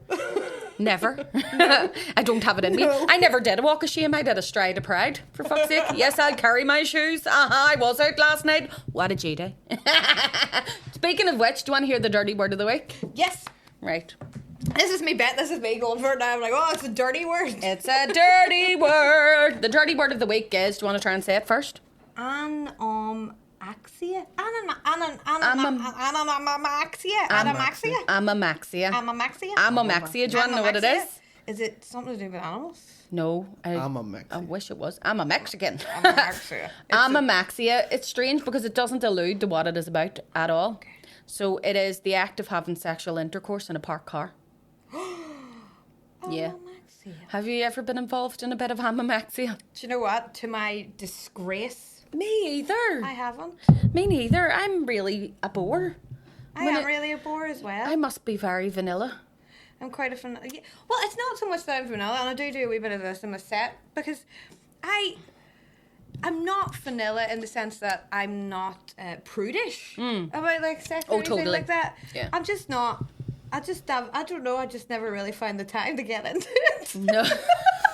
Never. I don't have it in me. I never did a walk of shame. I did a stride of pride, for fuck's sake. Yes, I'll carry my shoes. I was out last night. What did you do? Speaking of which, do you want to hear the dirty word of the week? Yes. Right. This is me going for it now. I'm like, oh, it's a dirty word. It's a dirty word. The dirty word of the week is, do you want to try and say it first? Amaxia. Amaxia. Do you want to know what it is? Is it something to do with animals? No. I wish it was. I'm a Mexican. Amaxia. Amaxia. It's strange because it doesn't allude to what it is about at all. Okay. So it is the act of having sexual intercourse in a parked car. Yeah. Have you ever been involved in a bit of amaxia? Do you know what? To my disgrace, me either. I haven't. Me neither. I'm really a bore. I am really a bore as well. I must be very vanilla. I'm quite a vanilla. Well, it's not so much that I'm vanilla, and I do a wee bit of this in my set because I'm not vanilla in the sense that I'm not prudish about like sex or anything like that. Yeah. I'm just not. I don't know. I just never really find the time to get into it. No. I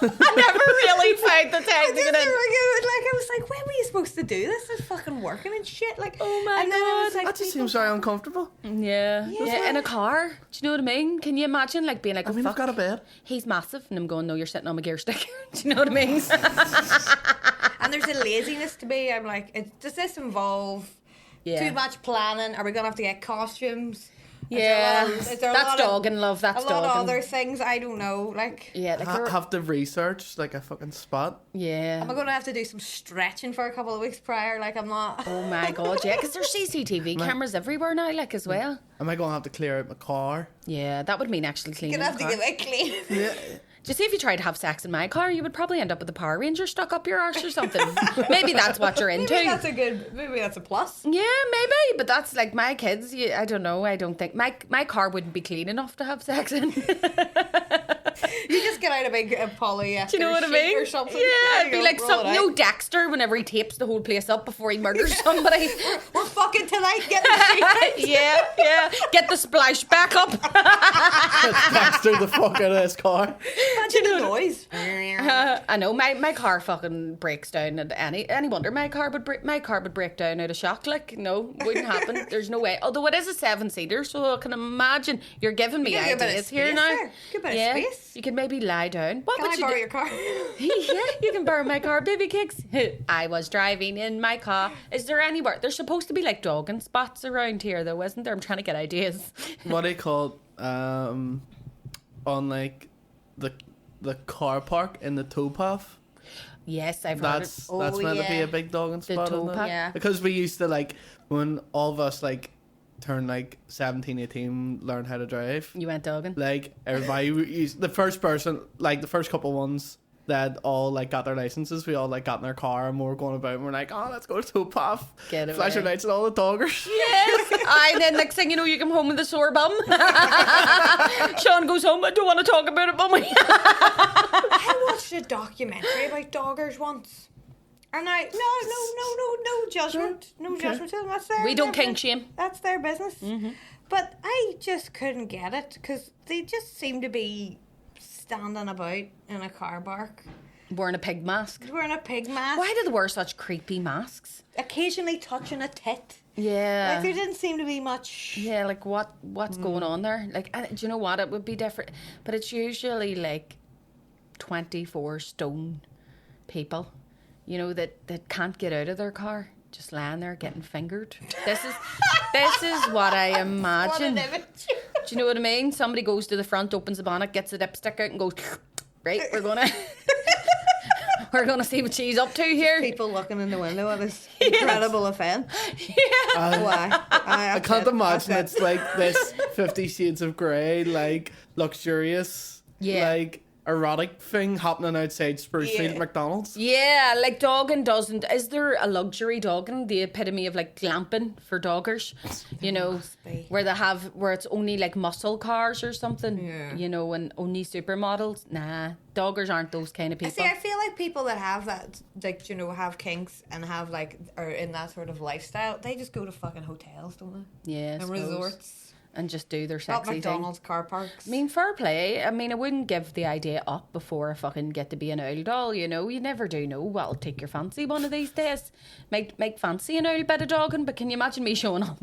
never really found the time to get into it. I was like, when were you supposed to do this? It's fucking working and shit. Like, oh my and then God. It was like, that just seems very uncomfortable. Yeah. In a car. Do you know what I mean? Can you imagine like being like, I've got a bed. He's massive. And I'm going, no, you're sitting on my gear stick. Do you know what I mean? And there's a laziness to me. I'm like, does this involve too much planning? Are we going to have to get costumes? Yeah, that's dog and love. That's a lot of other things I don't know. Like have to research like a fucking spot. Yeah, am I going to have to do some stretching for a couple of weeks prior? Like I'm not. Oh my God, yeah, because there's CCTV cameras everywhere now, like as well. Am I going to have to clear out my car? Yeah, that would mean actually cleaning. You're going to have to get it clean. Yeah. Do you see if you tried to have sex in my car, you would probably end up with the Power Ranger stuck up your arse or something. Maybe that's what you're into. Maybe that's a plus. Yeah, maybe. But that's like my kids. I don't know. I don't think my car wouldn't be clean enough to have sex in. You just get out a big polyester. Do you know what I mean? Or something. Yeah, it'd be like some Dexter whenever he tapes the whole place up before he murders somebody. We're fucking tonight. Get the yeah. Get the splash back up. Dexter the fuck out of this car. Imagine the noise. I know my car fucking breaks down at any wonder my car would break down out of shock. Like, no, wouldn't happen. There's no way. Although it is a 7-seater, so I can imagine you're giving me ideas here now. Give a bit of space. You could maybe lie down. What can would I borrow your car? Yeah, you can borrow my car, baby kicks. I was driving in my car. Is there anywhere? There's supposed to be like dogging spots around here, though, isn't there? I'm trying to get ideas. What do you call on like the car park in the towpath? Yes, I've heard it. That's meant to be a big dogging spot, isn't it? Yeah. Because we used to like when all of us like turned like 17, 18, learn how to drive. You went dogging? Like everybody used the first person, like the first couple ones that all like got their licenses, we all like got in their car and we were going about and we're like, oh, let's go to towpath. Get flash your lights at all the doggers. Yes. And then next thing you know, you come home with a sore bum. Sean goes home, I don't want to talk about it, mummy. I watched a documentary about doggers once. And no judgment. No judgment to them. That's their We don't business. kink shame. That's their business. Mm-hmm. But I just couldn't get it because they just seem to be standing about in a car park. Wearing a pig mask. Wearing a pig mask. Why do they wear such creepy masks? Occasionally touching a tit. Yeah. Like there didn't seem to be much. Yeah, like what's going on there? Like, do you know what? It would be different. But it's usually like 24 stone people, you know, that can't get out of their car, just lying there getting fingered. This is what I imagine. What an image. Do you know what I mean? Somebody goes to the front, opens the bonnet, gets the dipstick out and goes, right, we're gonna see what she's up to here. People looking in the window at this incredible event. Yeah. Why? I can't imagine it's like this 50 Shades of Grey, like luxurious, like erotic thing happening outside Sprucefield McDonald's. Yeah, like dogging doesn't. Is there a luxury dogging, the epitome of like glamping for doggers? You know, where it's only like muscle cars or something. Yeah. You know, and only supermodels. Nah, doggers aren't those kind of people. See, I feel like people that have that, like, you know, have kinks and have like, are in that sort of lifestyle, they just go to fucking hotels, don't they? Yeah, and resorts. And just do their Not sexy McDonald's thing. car parks. I mean, fair play. I mean, I wouldn't give the idea up before I fucking get to be an owl doll, you know. You never do know what'll take your fancy one of these days. Make fancy an owl bit of dogging, but can you imagine me showing up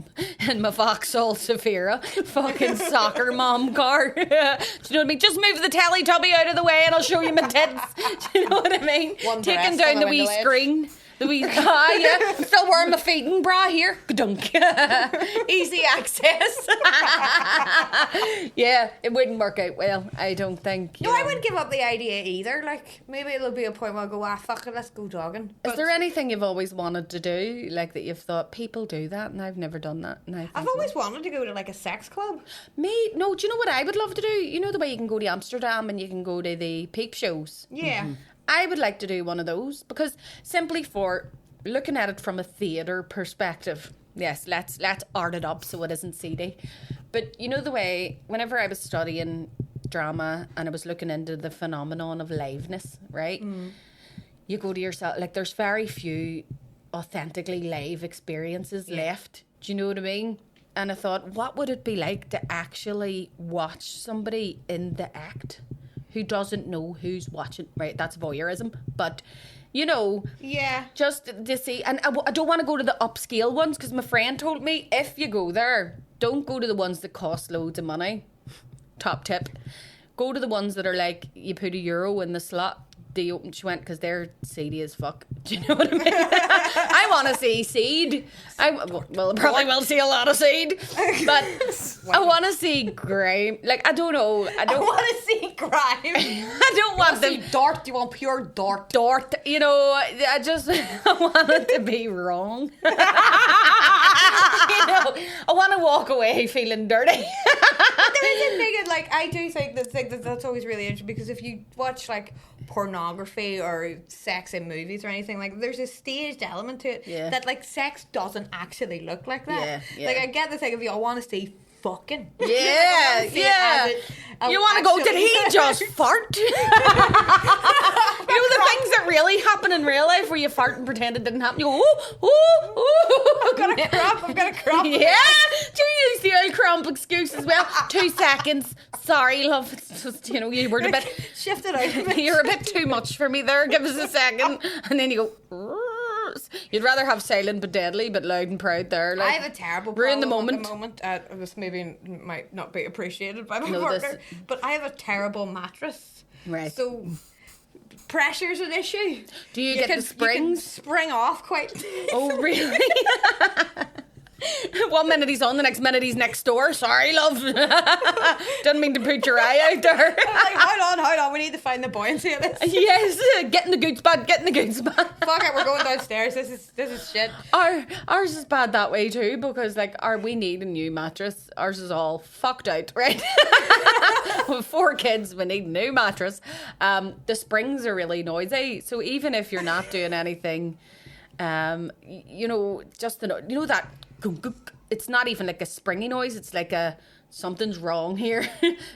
in my Vauxhall Zafira fucking soccer mom car? Do you know what I mean? Just move the Teletubby out of the way and I'll show you my tits. Do you know what I mean? Taking down the wee screen. The wee yeah. I'm still wearing my feeding bra here. Dunk. Easy access. Yeah, it wouldn't work out well, I don't think. No, I wouldn't give up the idea either. Like, maybe it'll be a point where I'll go, fuck it, let's go dogging. Is there anything you've always wanted to do, like that you've thought people do that and I've never done that? And I've always wanted to go to like a sex club. No, do you know what I would love to do? You know the way you can go to Amsterdam and you can go to the peep shows? Yeah. Mm-hmm. I would like to do one of those because simply for looking at it from a theatre perspective. Yes, let's art it up so it isn't seedy. But you know the way, whenever I was studying drama and I was looking into the phenomenon of liveness, right? Mm. You go to yourself, like there's very few authentically live experiences left. Do you know what I mean? And I thought, what would it be like to actually watch somebody in the act who doesn't know who's watching? Right, that's voyeurism, but you know, just to see. And I don't want to go to the upscale ones because my friend told me if you go there, don't go to the ones that cost loads of money. Top tip. Go to the ones that are like you put €1 in the slot. She went because they're seedy as fuck. Do you know what I mean? I want to see seed. I probably will see a lot of seed, but I want to see grime. Like I don't know. I want to see grime. I don't want the dart. You want pure dart. Dart. You know. I want it to be wrong. You know, I want to walk away feeling dirty. There is a thing, like, I do think that's always really interesting, because if you watch, like, pornography or sex in movies or anything, like, there's a staged element to it that, like, sex doesn't actually look like that. Like, I get the thing of, you all want to see fucking. Yeah. You want to go, did he just fart? You know the things that really happen in real life where you fart and pretend it didn't happen? You go, I've got a crop. Yeah. Do you use the old crump excuse as well? 2 seconds. Sorry, love. It's just, you know, you were a bit... Shift it out a bit. You're a bit too much for me there. Give us a second. And then you go... You'd rather have silent but deadly, but loud and proud there. Like, I have a terrible we're in the problem moment. at the moment. This maybe might not be appreciated by my partner, but I have a terrible mattress. Right. So pressure's an issue. Do you get the springs? You can spring off quite. Oh, really? 1 minute he's on, the next minute he's next door. Sorry, love. Didn't mean to put your eye out there. Like, hold on. We need to find the buoyancy of this. Yes, get in the good spot. Fuck it, we're going downstairs. This is shit. Ours is bad that way too, because like we need a new mattress. Ours is all fucked out, right? With 4 kids, we need a new mattress. The springs are really noisy, so even if you're not doing anything, you know, just that. It's not even like a springy noise. It's like a something's wrong here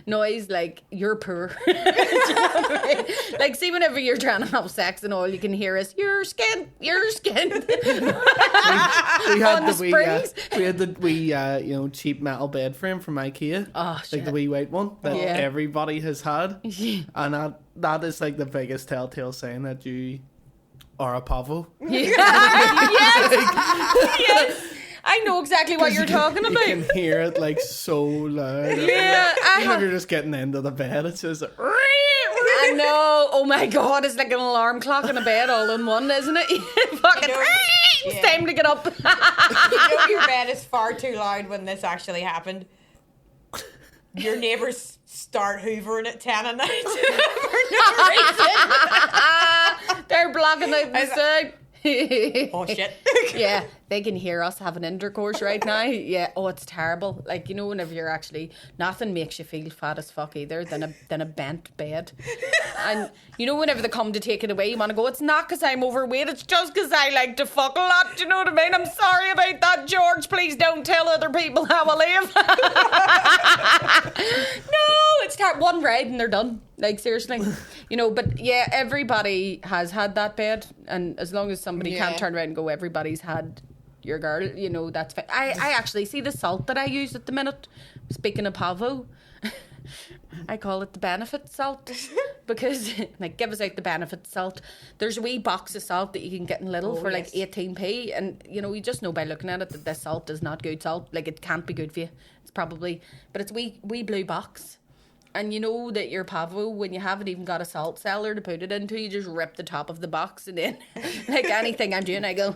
noise. Like you're poor. Do you know what I mean? Like, see, whenever you're trying to have sex and all you can hear is your skin. we had the wee cheap metal bed frame from IKEA. Oh, shit. Like the wee white one that everybody has had, and that is like the biggest telltale sign that you are a Pavo. Yes. I know exactly what you're talking about. You can hear it like so loud. Yeah. Even if you're just getting into the bed, it's just like, I know. Oh my God, it's like an alarm clock in a bed all in one, isn't it? Fucking it's time to get up. You know your bed is far too loud when this actually happened. Your neighbours start hoovering at 10 at night for no reason. They're blocking out the sound. Oh shit. Yeah, they can hear us having intercourse right now. Yeah, oh, it's terrible. Like, you know, whenever you're actually, nothing makes you feel fat as fuck either than a bent bed. And you know, whenever they come to take it away, you want to go, it's not because I'm overweight, it's just because I like to fuck a lot. Do you know what I mean? I'm sorry about that, George. Please don't tell other people how I live. No, it's terrible. One ride and they're done. Like, seriously. You know, but yeah, everybody has had that bed, and as long as somebody can't turn around and go, everybody's had your girl, you know, that's fine. I actually see the salt that I use at the minute, speaking of Pavo, I call it the benefit salt, because like, give us out the benefit salt. There's a wee box of salt that you can get in Lidl for like 18p, and you know, you just know by looking at it that this salt is not good salt. Like, it can't be good for you. It's probably, but it's wee blue box. And you know that your Pavo, when you haven't even got a salt cellar to put it into, you just rip the top of the box, and then, like anything I'm doing, I go,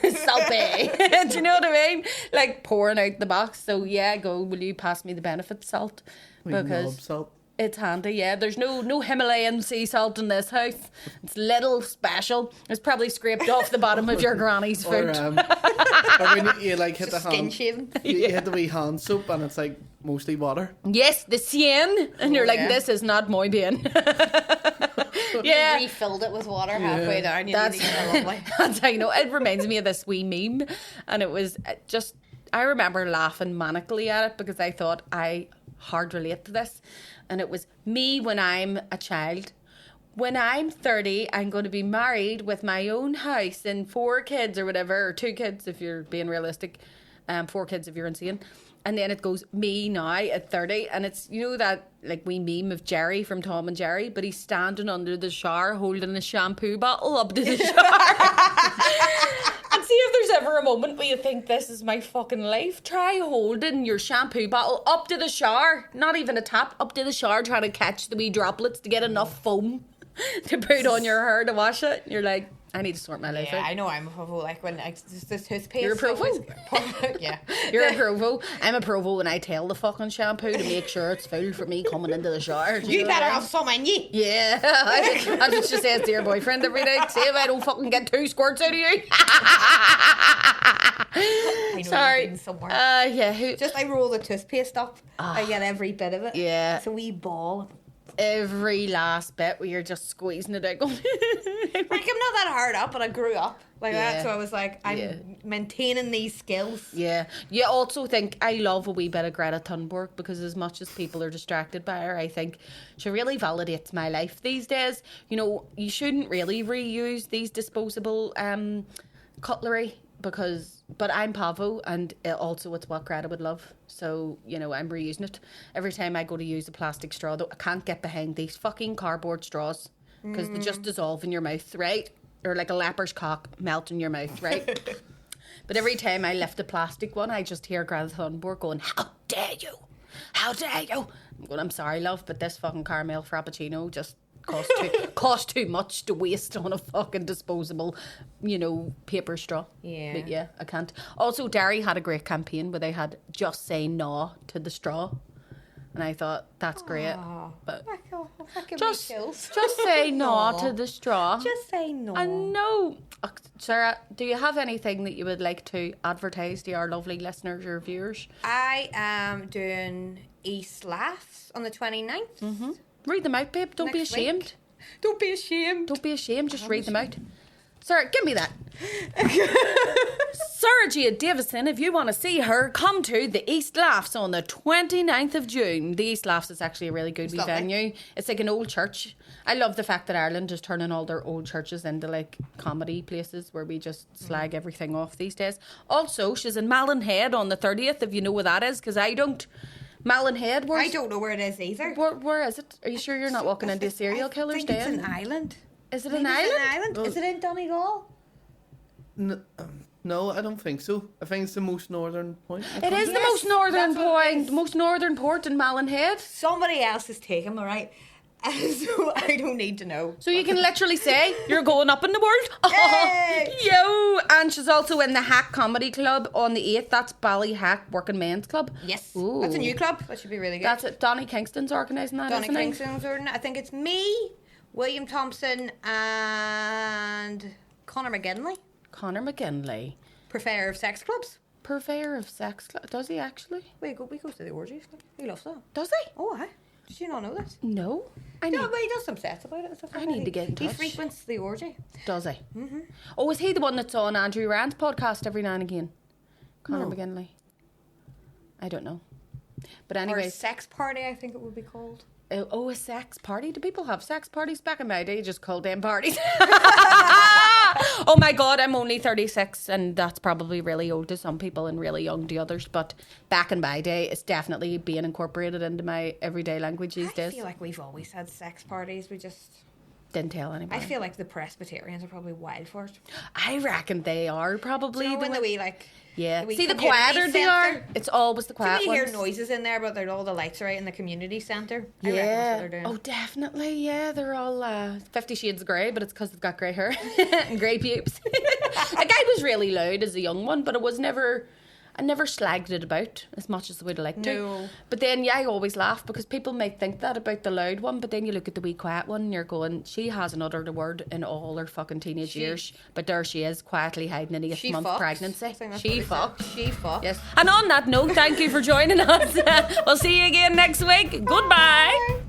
salty. Do you know what I mean? Like, pouring out the box. So yeah, I go, will you pass me the benefit salt? Because salt. It's handy, yeah. There's no Himalayan sea salt in this house. It's little special. It's probably scraped off the bottom of your granny's food. Or when you like hit the hand, you hit the wee hand soap and it's like mostly water. Yes, the cien, and you're like, this is not muy bien. Yeah, you refilled it with water halfway down. That's how you know. It reminds me of this wee meme, and it was just, I remember laughing manically at it because I thought I hard relate to this. And it was me when I'm a child. When I'm 30, I'm going to be married with my own house and 4 kids or whatever, or 2 kids if you're being realistic, 4 kids if you're insane. And then it goes, me now at 30. And it's, you know, that like wee meme of Jerry from Tom and Jerry, but he's standing under the shower holding a shampoo bottle up to the shower. And see, if there's ever a moment where you think, this is my fucking life, try holding your shampoo bottle up to the shower, not even a tap, up to the shower, trying to catch the wee droplets to get enough foam to put on your hair to wash it. And you're like, I need to sort my life out. I know I'm a Provo. Like, when this toothpaste. You're a Provo? Yeah. You're a Provo. I'm a Provo when I tell the fucking shampoo to make sure it's full for me coming into the shower. You better have some on you. Yeah. I just say to your boyfriend every day, see if I don't fucking get 2 squirts out of you. I know Sorry. you've been somewhere. Yeah. Just I roll the toothpaste up. I get every bit of it. Yeah. It's a wee ball. Every last bit where you're just squeezing it out going... Like, I'm not that hard up, but I grew up like Yeah. that. So I was like, I'm maintaining these skills. Yeah. You also think, I love a wee bit of Greta Thunberg because as much as people are distracted by her, I think she really validates my life these days. You know, you shouldn't really reuse these disposable cutlery but I'm Pavo and also it's what Greta would love. So, you know, I'm reusing it. Every time I go to use a plastic straw, though, I can't get behind these fucking cardboard straws because they just dissolve in your mouth, right? Or like a leper's cock melt in your mouth, right? But every time I lift a plastic one, I just hear Greta Thunberg going, how dare you? How dare you? I'm going, I'm sorry, love, but this fucking caramel frappuccino just cost too much to waste on a fucking disposable, you know, paper straw. Yeah. But yeah, I can't. Also, Derry had a great campaign where they had just say no to the straw. And I thought, that's great. But just say no to the straw. Just say no. I know. Sarah, do you have anything that you would like to advertise to our lovely listeners or viewers? I am doing East Laughs on the 29th. Mm-hmm. Read them out, babe. Don't be ashamed. Week. Don't be ashamed. Don't be ashamed. Just read them out. Sarah, give me that. Sarah Jade Davidson, if you want to see her, come to the East Laughs on the 29th of June. The East Laughs is actually a really good wee venue. It's like an old church. I love the fact that Ireland is turning all their old churches into like comedy places where we just slag everything off these days. Also, she's in Mallinhead on the 30th, if you know where that is, because I don't. Mallinhead, I don't know where it is either. Where is it? Are you sure you're not walking into a serial killer's den? It's an island. Is it an island? Well, is it in Donegal? No, I don't think so. I think it's the most northern point. It is the most northern point, most northern port in Mallinhead. Somebody else is taking me, right? So I don't need to know. So you can literally say you're going up in the world. Yay! Yo! And she's also in the Hack Comedy Club on the 8th. That's Ballyhack Working Men's Club. Yes. Ooh. That's a new club. That should be really good. That's it. Donnie Kingston's organising that, Donnie isn't he? Kingston's ordering it. I think it's me, William Thompson, and Conor McGinley. Conor McGinley. Purveyor of sex clubs. Purveyor of sex clubs. Does he actually? We go to the orgies. He loves that. Does he? Oh, aye. Did you not know this? No. No, but he does some sets about it and stuff. I need to get in touch. He frequents the orgy. Does he? Mm-hmm. Oh, is he the one that's on Andrew Rand's podcast every now and again? Conor McGinley. I don't know. But anyway. Or a sex party, I think it would be called. Oh, a sex party? Do people have sex parties? Back in my day, you just called them parties. Oh my God, I'm only 36 and that's probably really old to some people and really young to others. But back in my day, it's definitely being incorporated into my everyday language these days. I feel like we've always had sex parties. We just... Didn't tell anybody. I feel like the Presbyterians are probably wild for it. I reckon they are probably. So when the wee, like... Yeah. See, the quieter they are, it's always the quiet ones. You hear noises in there, but all the lights are out in the community centre. I reckon Yeah. that's what they're doing. Oh, definitely. Yeah, they're all 50 Shades of Grey, but it's because they've got grey hair and grey pubes. A guy was really loud as a young one, but I never slagged it about as much as I would have liked to. No. But then, yeah, I always laugh because people might think that about the loud one, but then you look at the wee quiet one and you're going, she hasn't uttered a word in all her fucking teenage years. But there she is, quietly hiding an 8th-month pregnancy. She fucked. Yes. And on that note, thank you for joining us. We'll see you again next week. Goodbye.